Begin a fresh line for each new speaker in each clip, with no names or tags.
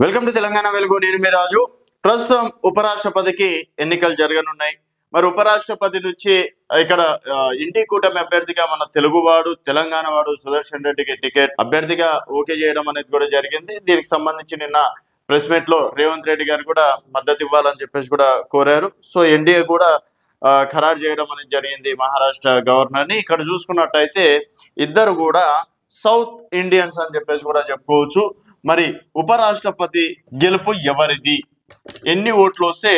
Welcome to Telangana వెలుగు. నేను మీ రాజు. ప్రస్తుతం ఉపరాష్ట్రపతికి ఎన్నికలు జరగనున్నాయి. మరి ఉపరాష్ట్రపతి నుంచి ఇక్కడ ఇండి కూటమి అభ్యర్థిగా మన తెలుగువాడు తెలంగాణ వాడు సుదర్శన్ రెడ్డికి టికెట్ అభ్యర్థిగా ఓకే చేయడం అనేది కూడా జరిగింది. దీనికి సంబంధించి నిన్న ప్రెస్ మీట్ లో రేవంత్ రెడ్డి గారు కూడా మద్దతు ఇవ్వాలని చెప్పేసి కూడా కోరారు. సో ఎన్డీఏ కూడా ఖరారు చేయడం అనేది జరిగింది మహారాష్ట్ర గవర్నర్ ని. ఇక్కడ చూసుకున్నట్టయితే ఇద్దరు కూడా సౌత్ ఇండియన్స్ అని చెప్పేసి కూడా చెప్పుకోవచ్చు. మరి ఉపరాష్ట్రపతి గెలుపు ఎవరిది, ఎన్ని ఓట్లు వస్తే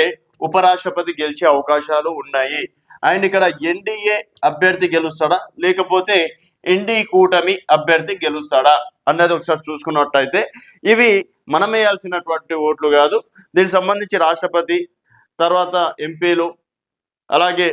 ఉపరాష్ట్రపతి గెలిచే అవకాశాలు ఉన్నాయి, అండ్ ఇక్కడ ఎన్డీఏ అభ్యర్థి గెలుస్తాడా లేకపోతే ఎన్డీ కూటమి అభ్యర్థి గెలుస్తాడా అన్నది ఒకసారి చూసుకున్నట్టయితే ఇవి మనం వేయాల్సినటువంటి ఓట్లు కాదు. దీనికి సంబంధించి రాష్ట్రపతి, తర్వాత ఎంపీలు, అలాగే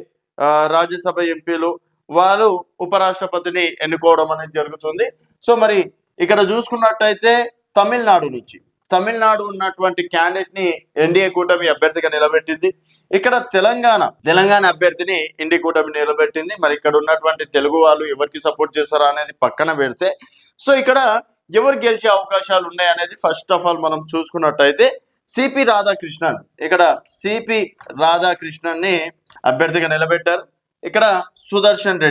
రాజ్యసభ ఎంపీలు వాళ్ళు ఉపరాష్ట్రపతిని ఎన్నుకోవడం అనేది జరుగుతుంది. సో మరి ఇక్కడ చూసుకున్నట్టయితే తమిళనాడు ఉన్నటువంటి క్యాండిడేట్ ని ఎన్డీఏ కూటమి అభ్యర్థిగా నిలబెట్టింది. ఇక్కడ తెలంగాణ అభ్యర్థిని ఎన్డీఏ కూటమి నిలబెట్టింది. మరి ఇక్కడ ఉన్నటువంటి తెలుగు వాళ్ళు ఎవరికి సపోర్ట్ చేస్తారా అనేది పక్కన పెడితే, సో ఇక్కడ ఎవరు గెలిచే అవకాశాలు ఉన్నాయి అనేది ఫస్ట్ ఆఫ్ ఆల్ మనం చూసుకున్నట్టయితే సిపి రాధాకృష్ణన్, ఇక్కడ సిపి రాధాకృష్ణన్ ని అభ్యర్థిగా నిలబెట్టారు. ఇక్కడ సుదర్శన్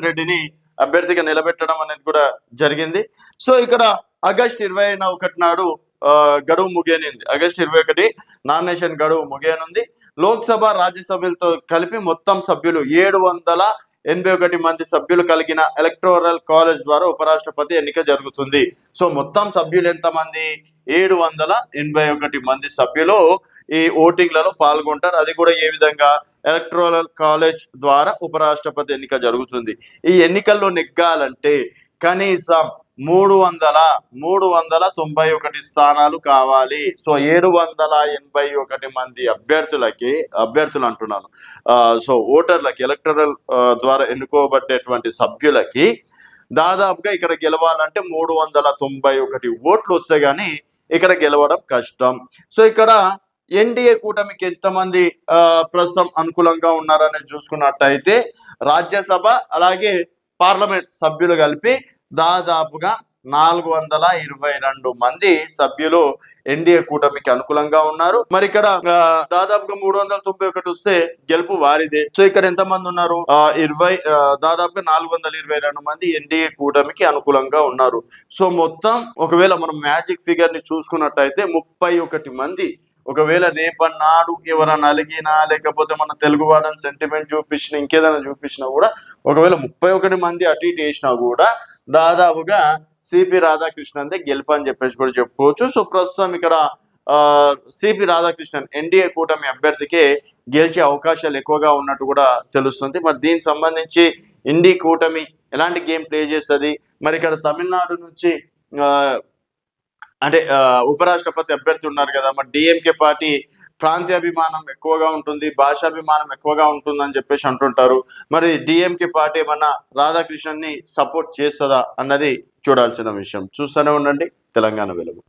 రెడ్డిని అభ్యర్థిగా నిలబెట్టడం అనేది కూడా జరిగింది. సో ఇక్కడ ఆగస్టు 21 నాడు గడువు ముగియనుంది. ఆగస్టు 21 నామినేషన్ గడువు ముగియనుంది. లోక్సభ రాజ్యసభలతో కలిపి మొత్తం సభ్యులు 781 మంది సభ్యులు కలిగిన ఎలక్టోరల్ కాలేజ్ ద్వారా ఉపరాష్ట్రపతి ఎన్నిక జరుగుతుంది. సో మొత్తం సభ్యులు ఎంతమంది? 781 మంది సభ్యులు ఈ ఓటింగ్లలో పాల్గొంటారు. అది కూడా ఏ విధంగా? ఎలక్టోరల్ కాలేజ్ ద్వారా ఉపరాష్ట్రపతి ఎన్నిక జరుగుతుంది. ఈ ఎన్నికల్లో నెగ్గాలంటే కనీసం 391 స్థానాలు కావాలి. సో 781 మంది అభ్యర్థులు అంటున్నాను, సో ఓటర్లకి, ఎలక్టోరల్ ద్వారా ఎన్నుకోబడ్డేటువంటి సభ్యులకి దాదాపుగా ఇక్కడ గెలవాలంటే 391 ఓట్లు వస్తే గానీ ఇక్కడ గెలవడం కష్టం. సో ఇక్కడ ఎన్డీఏ కూటమికి ఎంతమంది ప్రస్తుతం అనుకూలంగా ఉన్నారనేది చూసుకున్నట్టయితే రాజ్యసభ అలాగే పార్లమెంట్ సభ్యులు కలిపి దాదాపుగా 422 మంది సభ్యులు ఎన్డీఏ కూటమికి అనుకూలంగా ఉన్నారు. మరి ఇక్కడ దాదాపుగా 391 వస్తే గెలుపు వారిదే. సో ఇక్కడ ఎంతమంది ఉన్నారు? దాదాపుగా 422 మంది ఎన్డీఏ కూటమికి అనుకూలంగా ఉన్నారు. సో మొత్తం ఒకవేళ మనం మ్యాజిక్ ఫిగర్ ని చూసుకున్నట్టయితే 31 మంది, ఒకవేళ రేపన్నాడు ఎవరైనా అలిగినా లేకపోతే మన తెలుగు వాడని సెంటిమెంట్ చూపించిన ఇంకేదైనా చూపించినా కూడా, ఒకవేళ 31 మంది అటు ఇటు వేసినా కూడా దాదాపుగా సిపి రాధాకృష్ణన్ గెలుపు అని చెప్పేసి కూడా చెప్పుకోవచ్చు. సో ప్రస్తుతం ఇక్కడ సిపి రాధాకృష్ణన్ ఎన్డీఏ కూటమి అభ్యర్థికి గెలిచే అవకాశాలు ఎక్కువగా ఉన్నట్టు కూడా తెలుస్తుంది. మరి దీనికి సంబంధించి ఎన్డీ కూటమి ఎలాంటి గేమ్ ప్లే చేస్తుంది? మరి ఇక్కడ తమిళనాడు నుంచి అంటే ఉపరాష్ట్రపతి అభ్యర్థి ఉన్నారు కదా, మరి డిఎంకే పార్టీ ప్రాంతీయాభిమానం ఎక్కువగా ఉంటుంది, భాషాభిమానం ఎక్కువగా ఉంటుంది అని చెప్పేసి అంటుంటారు. మరి డిఎంకే పార్టీ ఏమన్నా రాధాకృష్ణన్ ని సపోర్ట్ చేస్తుందా అన్నది చూడాల్సిన విషయం. చూస్తూనే ఉండండి తెలంగాణ వెలుగు.